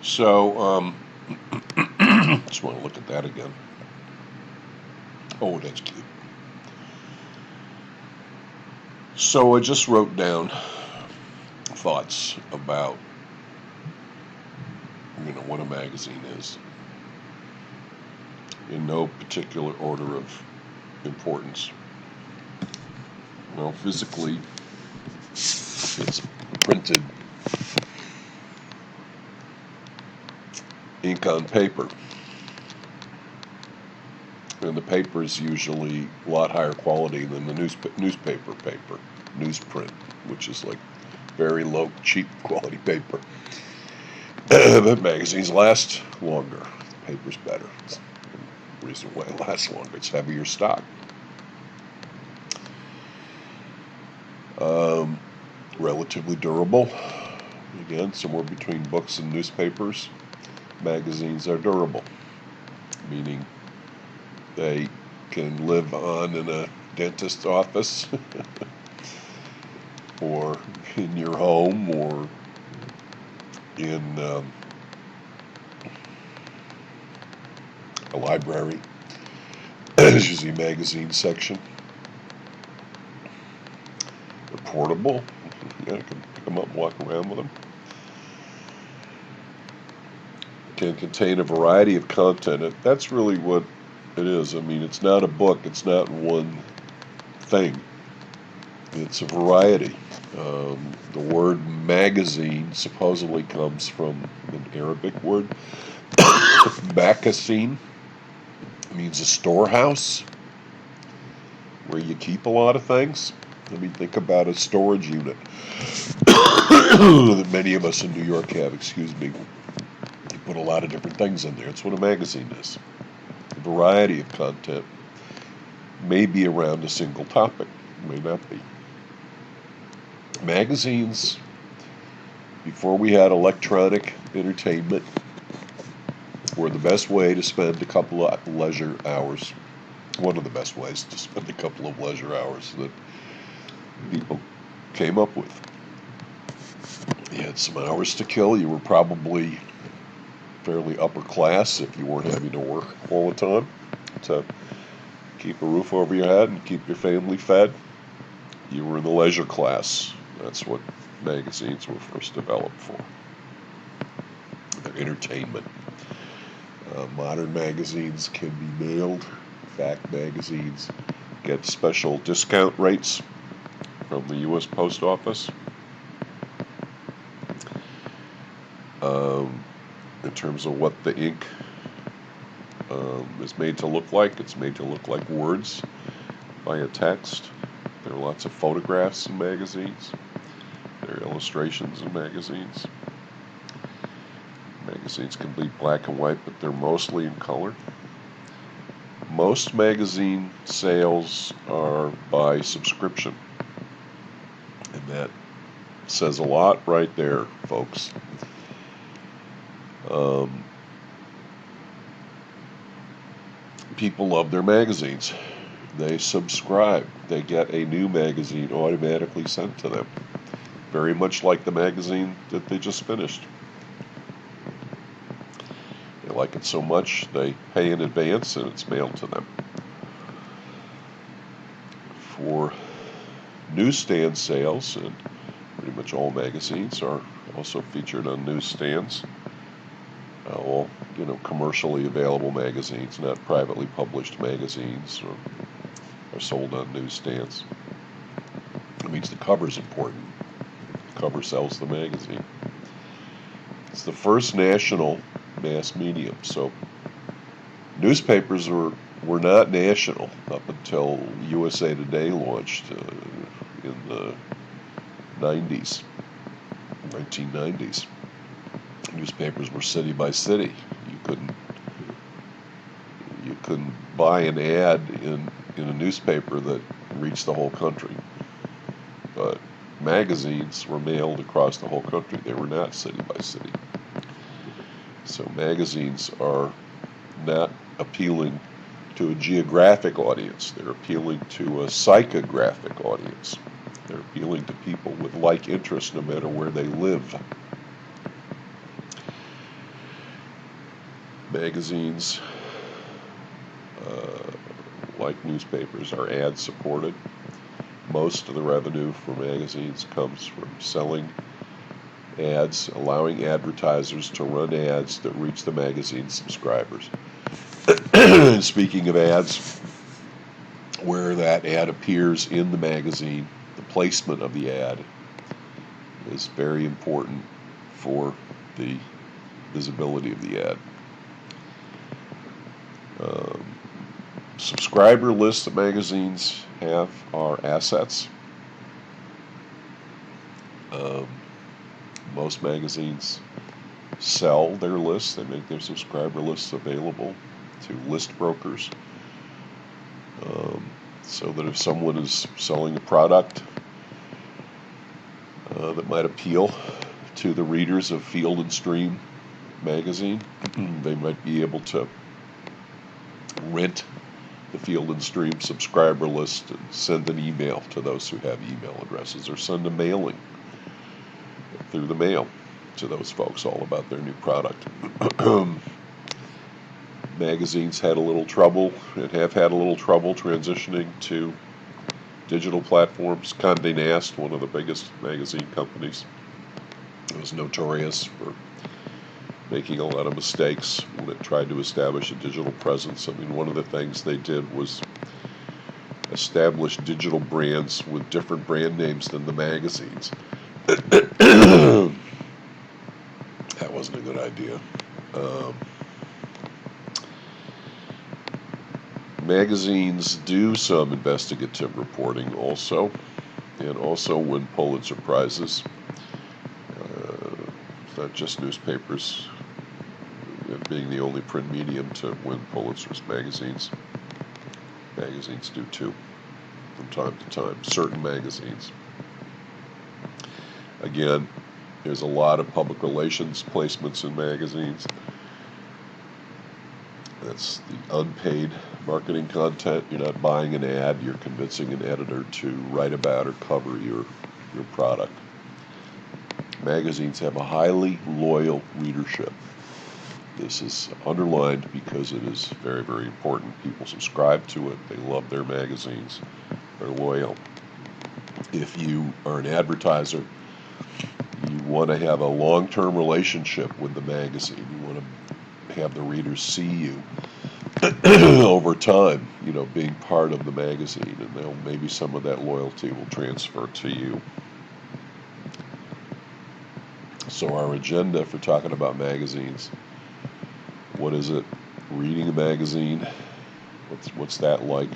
So, just want to look at that again. Oh, that's cute. So I just wrote down thoughts about, what a magazine is, in no particular order of importance. Well, physically, it's printed ink on paper. And the paper is usually a lot higher quality than the newspaper paper, newsprint, which is like very low, cheap quality paper. But magazines last longer. The paper's better. It's the reason why it lasts longer. It's heavier stock. Relatively durable. Again, somewhere between books and newspapers. Magazines are durable, meaning they can live on in a dentist's office or in your home or in a library. There's usually a magazine section. They're portable. You can pick them up and walk around with them. Can contain a variety of content. That's really what it is. I mean, it's not a book. It's not one thing. It's a variety. The word magazine supposedly comes from an Arabic word. Magazine means a storehouse where you keep a lot of things. I mean, think about a storage unit that many of us in New York have, You put a lot of different things in there. That's what a magazine is. A variety of content may be around a single topic, may not be. Magazines, before we had electronic entertainment, were the best way to spend a couple of leisure hours. One of the best ways to spend a couple of leisure hours that people came up with. You had some hours to kill. You were probably fairly upper class if you weren't having to work all the time to keep a roof over your head and keep your family fed. You were in the leisure class. That's what magazines were first developed for. They're entertainment. Modern magazines can be mailed. Fact magazines get special discount rates from the U.S. Post Office. In terms of what the ink is made to look like, it's made to look like words by a text. There are lots of photographs in magazines. There are illustrations in magazines. Magazines can be black and white, but they're mostly in color. Most magazine sales are by subscription. And that says a lot right there, folks. People love their magazines. They subscribe. They get a new magazine automatically sent to them. Very much like the magazine that they just finished. They like it so much, they pay in advance and it's mailed to them. For newsstand sales, and pretty much all magazines are also featured on newsstands. All commercially available magazines, not privately published magazines, are sold on newsstands. It means the cover's important. The cover sells the magazine. It's the first national mass medium. So newspapers were not national up until USA Today launched in the 90s, 1990s. Newspapers were city by city. You couldn't buy an ad in a newspaper that reached the whole country. But magazines were mailed across the whole country. They were not city by city. So magazines are not appealing to a geographic audience. They're appealing to a psychographic audience. They're appealing to people with like interests no matter where they live. Magazines, like newspapers, are ad supported. Most of the revenue for magazines comes from selling ads, allowing advertisers to run ads that reach the magazine subscribers. Speaking of ads, where that ad appears in the magazine, the placement of the ad is very important for the visibility of the ad. Subscriber lists that magazines have are assets. Most magazines sell their lists. They make their subscriber lists available to list brokers, so that if someone is selling a product that might appeal to the readers of Field and Stream magazine, they might be able to rent the Field and Stream subscriber list and send an email to those who have email addresses, or send a mailing through the mail to those folks all about their new product. Magazines had a little trouble and have had a little trouble transitioning to digital platforms. Condé Nast, one of the biggest magazine companies, was notorious for making a lot of mistakes when it tried to establish a digital presence. I mean, one of the things they did was establish digital brands with different brand names than the magazines. That wasn't a good idea. Magazines do some investigative reporting also, and also win Pulitzer Prizes. It's not just newspapers being the only print medium to win Pulitzer's. Magazines do too, from time to time. Certain magazines. Again, there's a lot of public relations placements in magazines. That's the unpaid marketing content. You're not buying an ad, you're convincing an editor to write about or cover your product. Magazines have a highly loyal readership. This is underlined because it is very, very important. People subscribe to it. They love their magazines. They're loyal. If you are an advertiser, you want to have a long-term relationship with the magazine. You want to have the readers see you over time, being part of the magazine, and maybe some of that loyalty will transfer to you. So our agenda for talking about magazines: what is it? Reading a magazine, what's that like?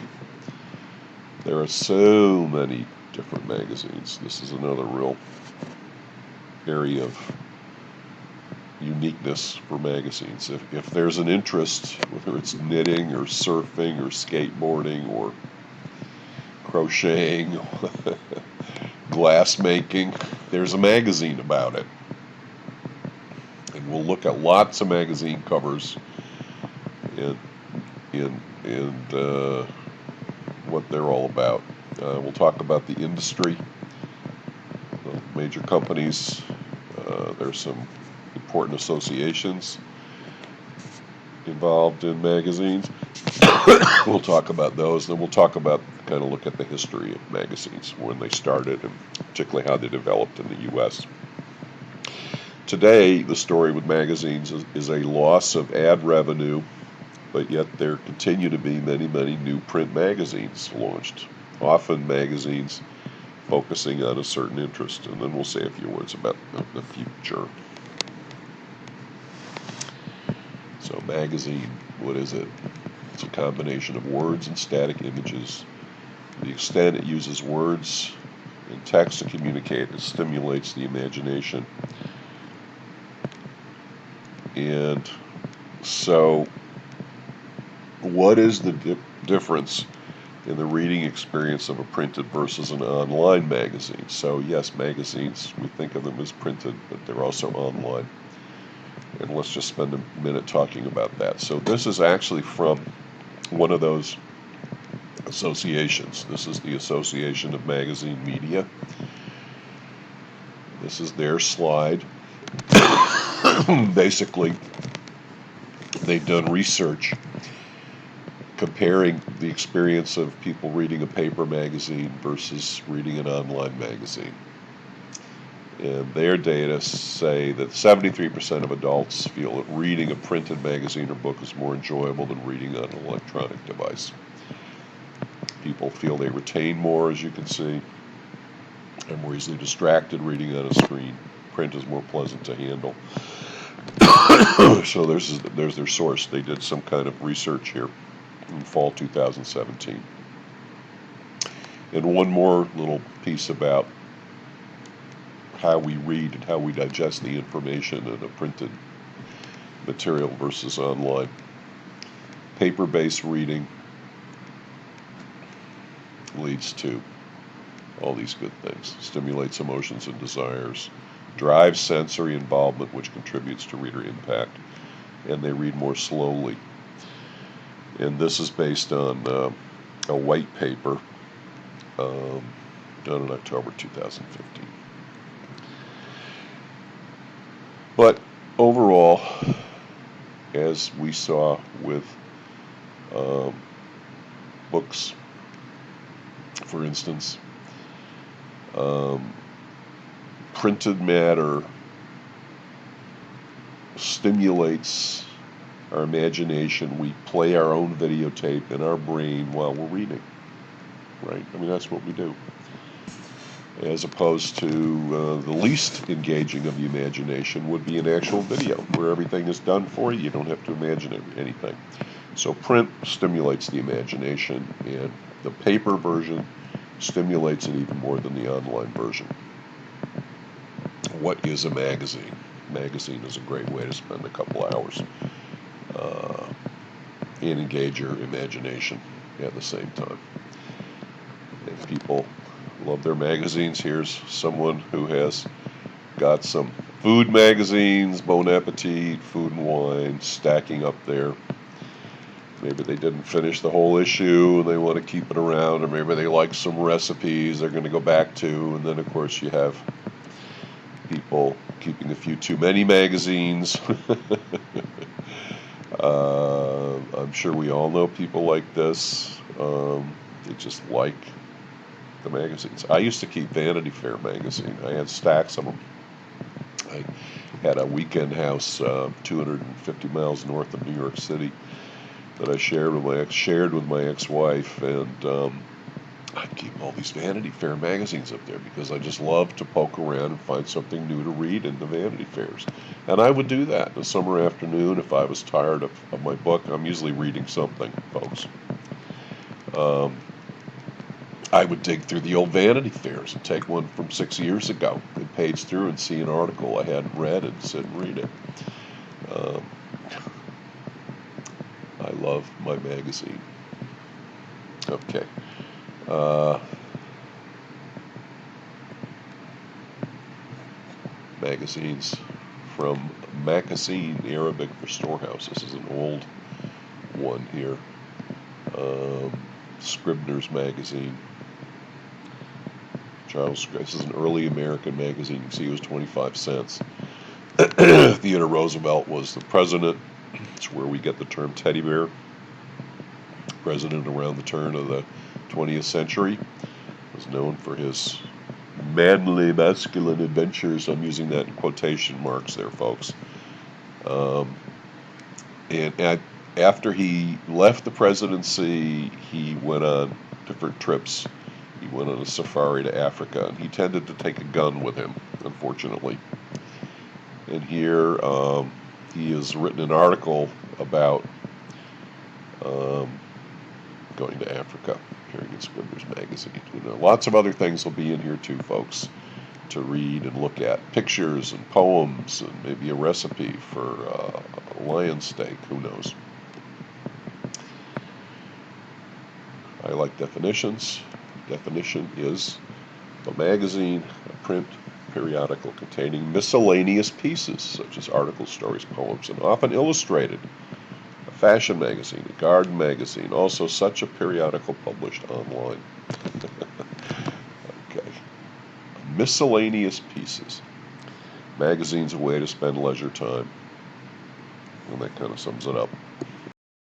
There are so many different magazines. This is another real area of uniqueness for magazines. If there's an interest, whether it's knitting or surfing or skateboarding or crocheting, glass making, there's a magazine about it. And we'll look at lots of magazine covers and what they're all about. We'll talk about the industry, major companies. There's some important associations involved in magazines. We'll talk about those. Then we'll talk about, kind of look at the history of magazines, when they started, and particularly how they developed in the U.S. Today, the story with magazines is a loss of ad revenue, but yet there continue to be many, many new print magazines launched. Often magazines focusing on a certain interest. And then we'll say a few words about the future. So magazine, what is it? It's a combination of words and static images. To the extent it uses words and text to communicate, it stimulates the imagination. And so, what is the difference in the reading experience of a printed versus an online magazine? So yes, magazines, we think of them as printed, but they're also online. And let's just spend a minute talking about that. So this is actually from one of those associations. This is the Association of Magazine Media. This is their slide. Basically, They've done research comparing the experience of people reading a paper magazine versus reading an online magazine. And their data say that 73% of adults feel that reading a printed magazine or book is more enjoyable than reading on an electronic device. People feel they retain more, as you can see. They're more easily distracted reading on a screen. Print is more pleasant to handle. So there's their source. They did some kind of research here in fall 2017. And one more little piece about how we read and how we digest the information in a printed material versus online. Paper-based reading leads to all these good things. Stimulates emotions and desires, drives sensory involvement, which contributes to reader impact, and they read more slowly. And this is based on a white paper done in October 2015. But overall, as we saw with books, for instance, printed matter stimulates our imagination. We play our own videotape in our brain while we're reading, right? I mean, that's what we do. As opposed to the least engaging of the imagination would be an actual video where everything is done for you. You don't have to imagine anything. So print stimulates the imagination, and the paper version stimulates it even more than the online version. What is a magazine? Magazine is a great way to spend a couple hours and engage your imagination at the same time. If people love their magazines, here's someone who has got some food magazines, Bon Appetit, Food and Wine, stacking up there. Maybe they didn't finish the whole issue and they want to keep it around, or maybe they like some recipes they're going to go back to. And then, of course, you have people keeping a few too many magazines. I'm sure we all know people like this. They just like the magazines. I used to keep Vanity Fair magazine. I had stacks of them. I had a weekend house 250 miles north of New York City that I shared with my ex-wife, and I'd keep all these Vanity Fair magazines up there because I just love to poke around and find something new to read in the Vanity Fairs. And I would do that in a summer afternoon if I was tired of my book. I'm usually reading something, folks. I would dig through the old Vanity Fairs and take one from 6 years ago and page through and see an article I hadn't read and sit and read it. I love my magazine. Okay. Magazines from Makasine, Arabic for storehouse. This is an old one here. Scribner's magazine. This is an early American magazine. You can see it was 25 cents. Theodore Roosevelt was the president. It's where we get the term teddy bear. President around the turn of the 20th century. Was known for his manly, masculine adventures. I'm using that in quotation marks there, folks. And after he left the presidency, he went on different trips. He went on a safari to Africa, and he tended to take a gun with him, unfortunately. And here he has written an article about going to Africa, appearing in Scribner's magazine. Lots of other things will be in here too, folks, to read and look at. Pictures and poems and maybe a recipe for a lion steak, who knows. I like definitions. Definition is a magazine, a print periodical containing miscellaneous pieces such as articles, stories, poems, and often illustrated. A fashion magazine, a garden magazine, also such a periodical published online. Okay. Miscellaneous pieces. Magazine's a way to spend leisure time. And that kind of sums it up.